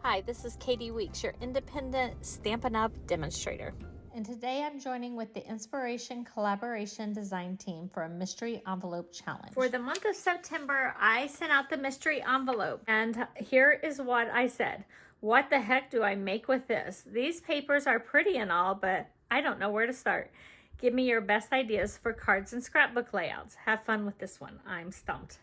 Hi, this is Katie Weeks, your independent Stampin' Up! Demonstrator. And today I'm joining with the Inspiration Collaboration Design Team for a Mystery Envelope Challenge. For the month of September, I sent out the mystery envelope, and here is what I said. What the heck do I make with this? These papers are pretty and all, but I don't know where to start. Give me your best ideas for cards and scrapbook layouts. Have fun with this one. I'm stumped.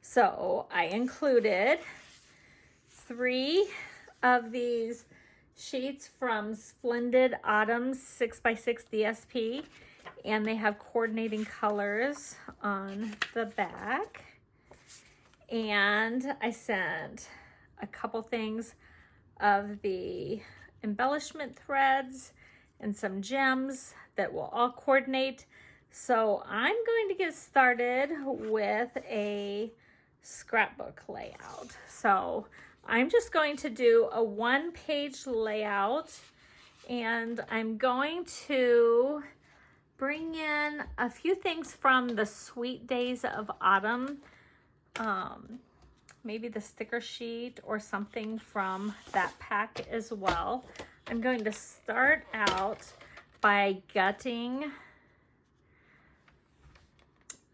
So I included 3 of these sheets from Splendid Autumn 6x6 DSP, and they have coordinating colors on the back. And I sent a couple things of the embellishment threads and some gems that will all coordinate. So I'm going to get started with a scrapbook layout. So I'm just going to do a 1-page layout, and I'm going to bring in a few things from the Sweet Days of Autumn, maybe the sticker sheet or something from that pack as well. I'm going to start out by gutting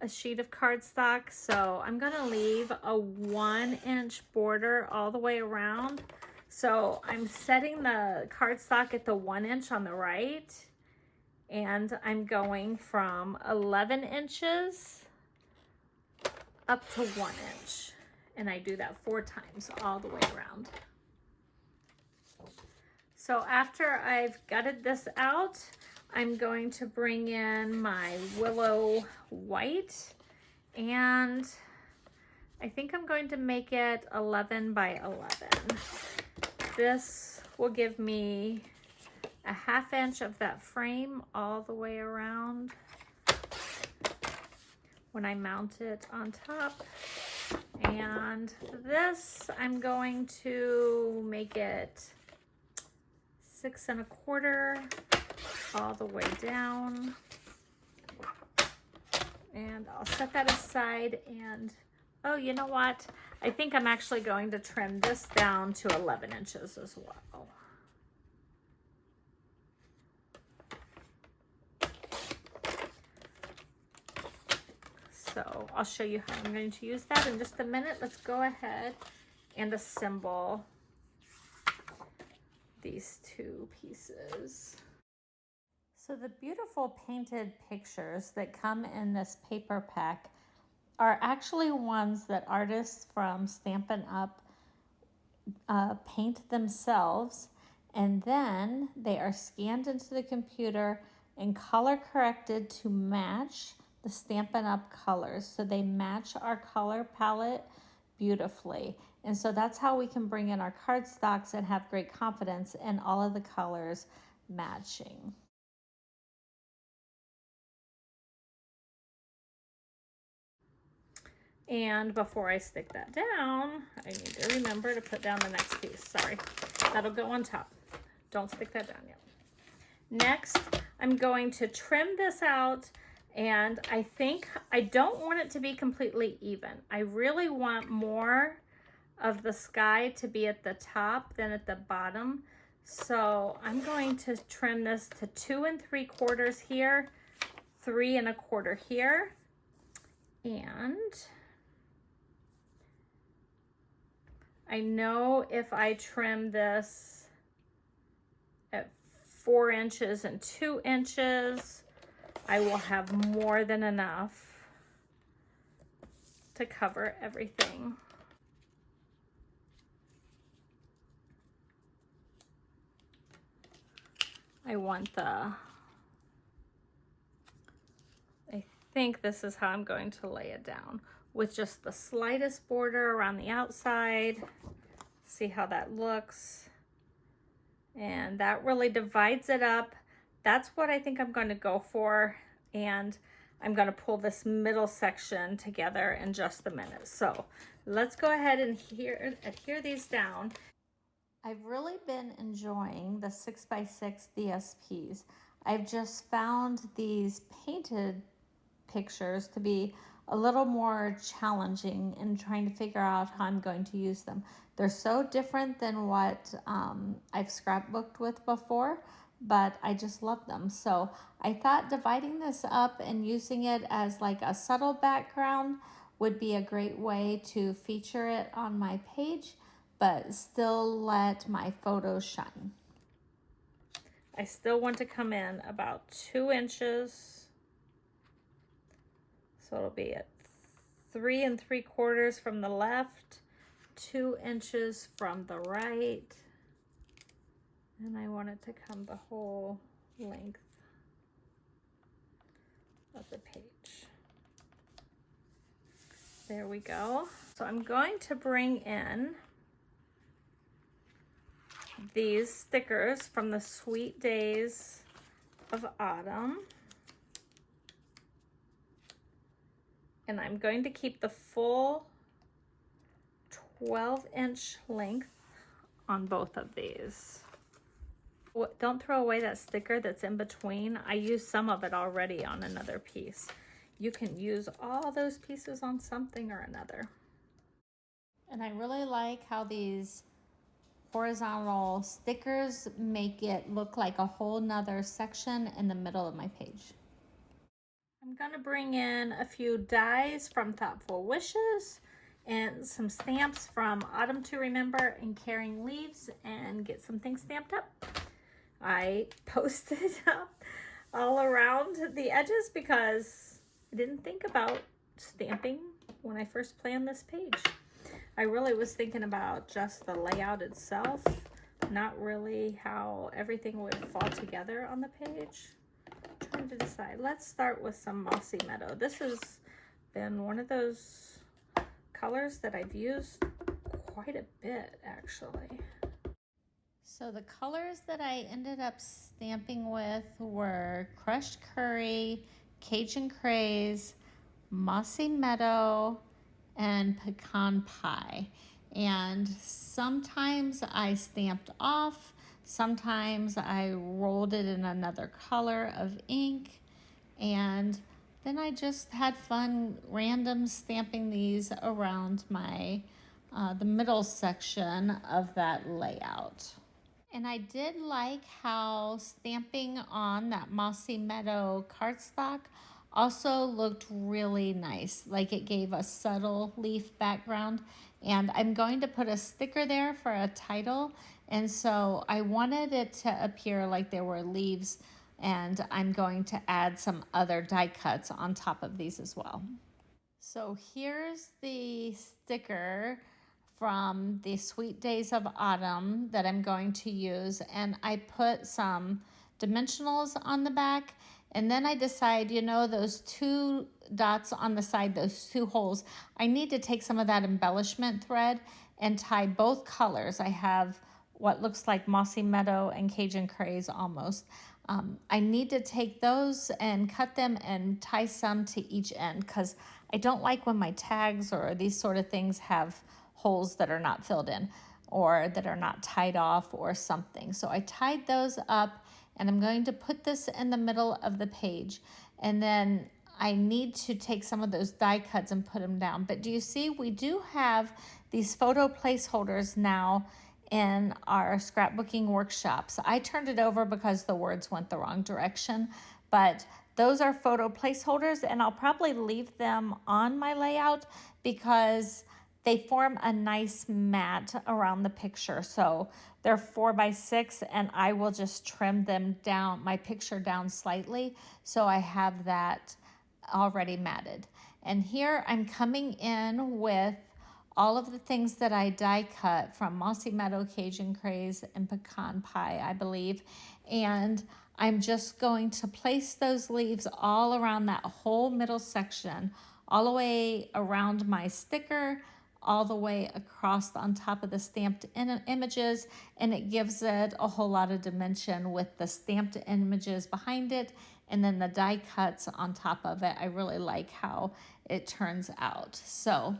a sheet of cardstock. So I'm going to leave a 1-inch border all the way around. So I'm setting the cardstock at the 1 inch on the right, and I'm going from 11 inches up to 1 inch. And I do that 4 times all the way around. So after I've gutted this out, I'm going to bring in my Willow white, and I think I'm going to make it 11 by 11. This will give me a 1/2 inch of that frame all the way around when I mount it on top. And this, I'm going to make it 6 1/4 all the way down, and I'll set that aside. And oh, you know what, I think I'm actually going to trim this down to 11 inches as well. So I'll show you how I'm going to use that in just a minute. Let's go ahead and assemble these 2 pieces. So the beautiful painted pictures that come in this paper pack are actually ones that artists from Stampin' Up! Paint themselves, and then they are scanned into the computer and color corrected to match the Stampin' Up! Colors. So they match our color palette beautifully. And so that's how we can bring in our cardstocks and have great confidence in all of the colors matching. And before I stick that down, I need to remember to put down the next piece. Sorry, that'll go on top. Don't stick that down yet. Next, I'm going to trim this out, and I think I don't want it to be completely even. I really want more of the sky to be at the top than at the bottom. So I'm going to trim this to 2 3/4 here, 3 1/4 here, and I know if I trim this at 4 inches and 2 inches, I will have more than enough to cover everything. I think this is how I'm going to lay it down, with just the slightest border around the outside. See how that looks? And that really divides it up. That's what I think I'm going to go for. And I'm going to pull this middle section together in just a minute. So let's go ahead and adhere these down. I've really been enjoying the 6x6 DSPs. I've just found these painted pictures to be a little more challenging in trying to figure out how I'm going to use them. They're so different than what I've scrapbooked with before, but I just love them. So I thought dividing this up and using it as like a subtle background would be a great way to feature it on my page, but still let my photos shine. I still want to come in about 2 inches. So it'll be at 3 3/4 from the left, 2 inches from the right. And I want it to come the whole length of the page. There we go. So I'm going to bring in these stickers from the Sweet Days of Autumn. And I'm going to keep the full 12-inch length on both of these. Don't throw away that sticker that's in between. I used some of it already on another piece. You can use all those pieces on something or another. And I really like how these horizontal stickers make it look like a whole nother section in the middle of my page. I'm gonna bring in a few dies from Thoughtful Wishes and some stamps from Autumn to Remember and Caring Leaves and get some things stamped up. I posted up all around the edges because I didn't think about stamping when I first planned this page. I really was thinking about just the layout itself, not really how everything would fall together on the page. I'm trying to decide. Let's start with some Mossy Meadow. This has been one of those colors that I've used quite a bit, actually. So the colors that I ended up stamping with were Crushed Curry, Cajun Craze, Mossy Meadow, and Pecan Pie. And sometimes I stamped off, sometimes I rolled it in another color of ink, and then I just had fun random stamping these around my the middle section of that layout. And I did like how stamping on that Mossy Meadow cardstock also looked really nice. Like it gave a subtle leaf background. And I'm going to put a sticker there for a title. And so I wanted it to appear like there were leaves. And I'm going to add some other die cuts on top of these as well. So here's the sticker from the Sweet Days of Autumn that I'm going to use, and I put some dimensionals on the back, and then I decide, you know, those 2 dots on the side, those 2 holes, I need to take some of that embellishment thread and tie both colors. I have what looks like Mossy Meadow and Cajun Craze almost. I need to take those and cut them and tie some to each end because I don't like when my tags or these sort of things have holes that are not filled in or that are not tied off or something. So I tied those up and I'm going to put this in the middle of the page. And then I need to take some of those die cuts and put them down. But do you see, we do have these photo placeholders now in our scrapbooking workshops. I turned it over because the words went the wrong direction, but those are photo placeholders, and I'll probably leave them on my layout because they form a nice mat around the picture. So they're 4x6, and I will just trim them down, my picture down slightly, so I have that already matted. And here I'm coming in with all of the things that I die cut from Mossy Meadow, Cajun Craze, and Pecan Pie, I believe. And I'm just going to place those leaves all around that whole middle section, all the way around my sticker, all the way across on top of the stamped images, and it gives it a whole lot of dimension with the stamped images behind it and then the die cuts on top of it. I really like how it turns out. So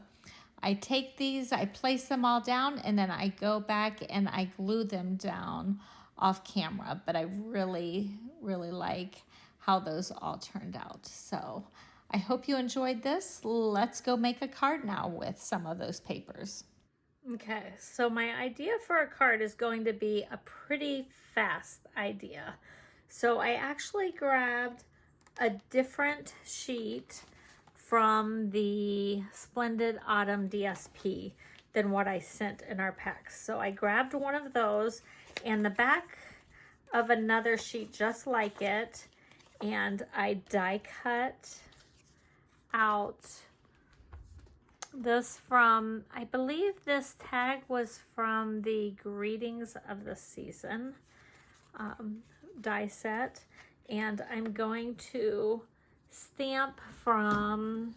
I take these, I place them all down, and then I go back and I glue them down off camera. But I really, really like how those all turned out. So I hope you enjoyed this. Let's go make a card now with some of those papers. Okay, so my idea for a card is going to be a pretty fast idea. So I actually grabbed a different sheet from the Splendid Autumn DSP than what I sent in our packs. So I grabbed one of those and the back of another sheet just like it, and I die cut out this from, I believe this tag was from the Greetings of the Season die set, and I'm going to stamp from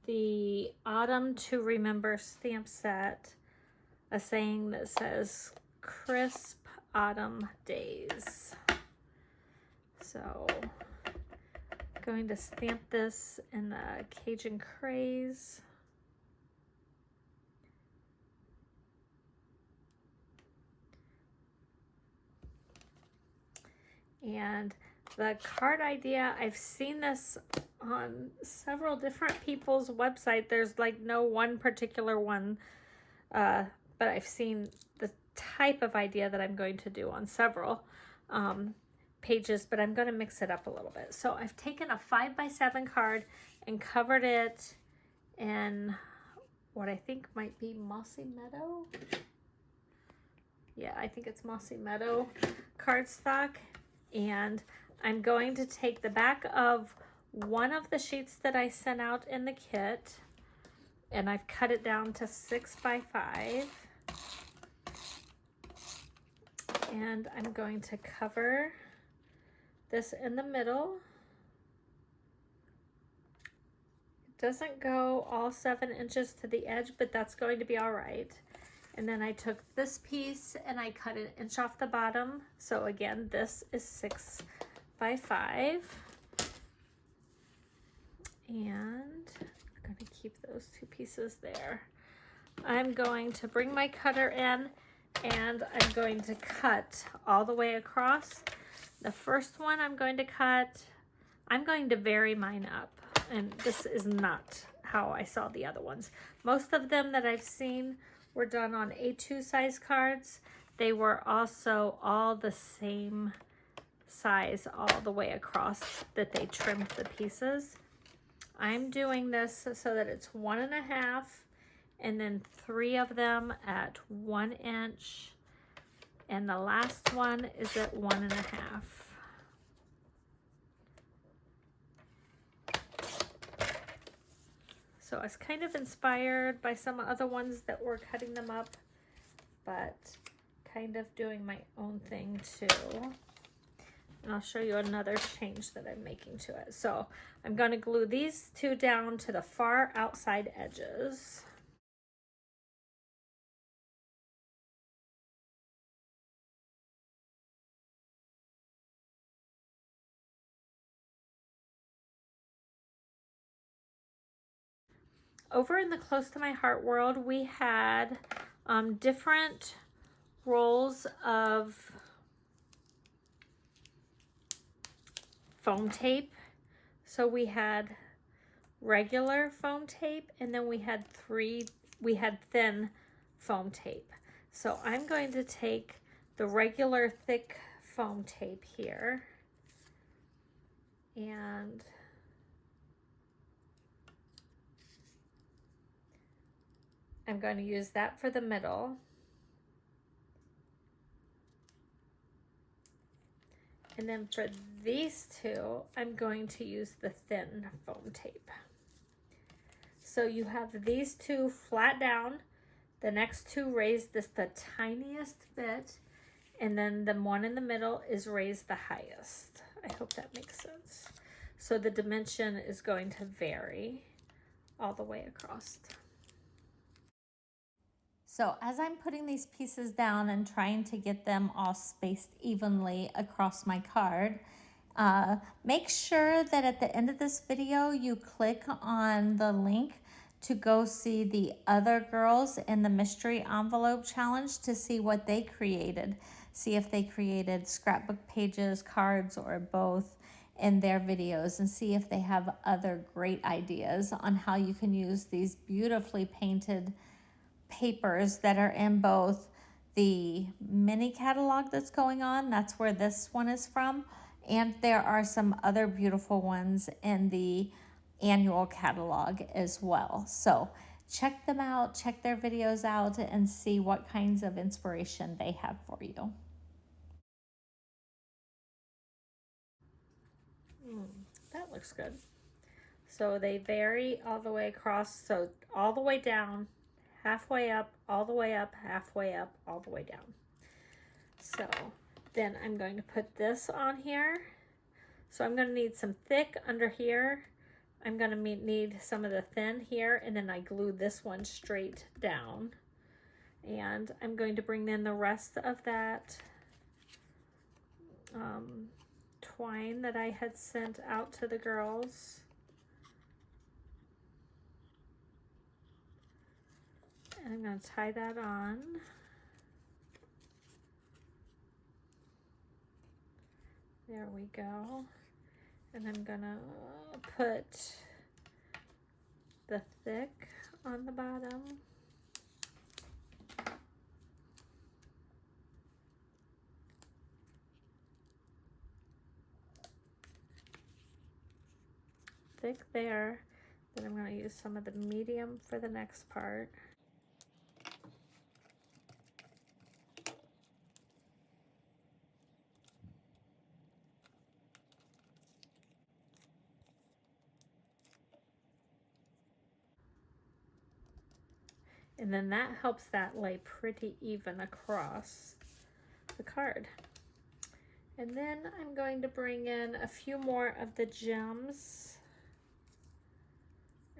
the Autumn to Remember stamp set a saying that says crisp autumn days. So going to stamp this in the Cajun Craze. And the card idea, I've seen this on several different people's website. There's like no one particular one, but I've seen the type of idea that I'm going to do on several pages, but I'm going to mix it up a little bit. So I've taken a 5x7 card and covered it in what I think might be Mossy Meadow. Yeah, I think it's Mossy Meadow cardstock. And I'm going to take the back of one of the sheets that I sent out in the kit, and I've cut it down to 6x5. And I'm going to cover this in the middle. It doesn't go all 7 inches to the edge, but that's going to be all right. And then I took this piece and I cut an inch off the bottom. So again, this is 6x5. And I'm going to keep those 2 pieces there. I'm going to bring my cutter in and I'm going to cut all the way across. The first one I'm going to cut, I'm going to vary mine up. And this is not how I saw the other ones. Most of them that I've seen were done on A2 size cards. They were also all the same size all the way across that they trimmed the pieces. I'm doing this so that it's 1.5 and then 3 of them at 1 inch. And the last one is at 1.5. So I was kind of inspired by some other ones that were cutting them up, but kind of doing my own thing too. And I'll show you another change that I'm making to it. So I'm going to glue these 2 down to the far outside edges. Over in the Close to My Heart world, we had different rolls of foam tape. So we had regular foam tape, and then we had thin foam tape. So I'm going to take the regular thick foam tape here, and I'm going to use that for the middle. And then for these 2, I'm going to use the thin foam tape. So you have these 2 flat down, the next 2 raised just the tiniest bit, and then the one in the middle is raised the highest. I hope that makes sense. So the dimension is going to vary all the way across. So as I'm putting these pieces down and trying to get them all spaced evenly across my card, make sure that at the end of this video you click on the link to go see the other girls in the mystery envelope challenge to see what they created. See if they created scrapbook pages, cards, or both. in their videos and see if they have other great ideas on how you can use these beautifully painted papers that are in both the mini catalog that's going on, that's where this one is from, and there are some other beautiful ones in the annual catalog as well. So check them out, check their videos out, and see what kinds of inspiration they have for you. That looks good. So they vary all the way across, so all the way down, halfway up, all the way up, halfway up, all the way down. So then I'm going to put this on here. So I'm going to need some thick under here. I'm going to need some of the thin here, and then I glue this one straight down. And I'm going to bring in the rest of that twine that I had sent out to the girls. And I'm going to tie that on. There we go. And I'm going to put the thick on the bottom. Thick there. Then I'm going to use some of the medium for the next part. And then that helps that lay pretty even across the card. And then I'm going to bring in a few more of the gems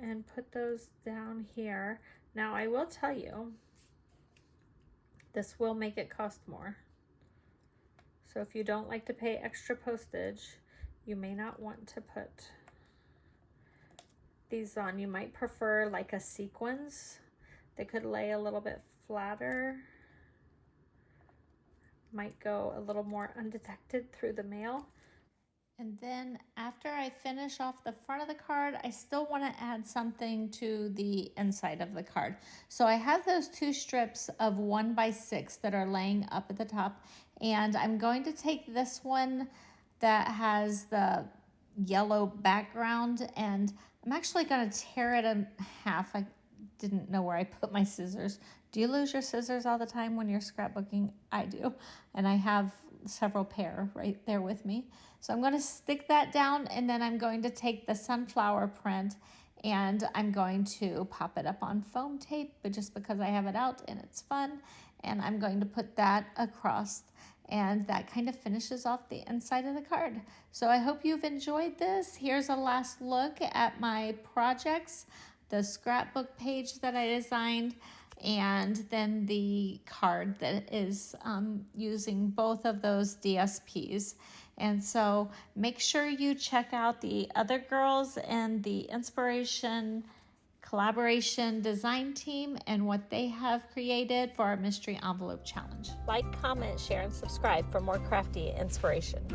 and put those down here. Now I will tell you, this will make it cost more. So if you don't like to pay extra postage, you may not want to put these on. You might prefer like a sequins. They could lay a little bit flatter. Might go a little more undetected through the mail. And then after I finish off the front of the card, I still want to add something to the inside of the card. So I have those two strips of 1x6 that are laying up at the top. And I'm going to take this one that has the yellow background, and I'm actually going to tear it in half. I didn't know where I put my scissors. Do you lose your scissors all the time when you're scrapbooking? I do. And I have several pair right there with me. So I'm going to stick that down, and then I'm going to take the sunflower print and I'm going to pop it up on foam tape, but just because I have it out and it's fun, and I'm going to put that across, and that kind of finishes off the inside of the card. So I hope you've enjoyed this. Here's a last look at my projects, the scrapbook page that I designed, and then the card that is using both of those DSPs. And so make sure you check out the other girls and the Inspiration Collaboration Design Team and what they have created for our Mystery Envelope Challenge. Like, comment, share, and subscribe for more crafty inspiration.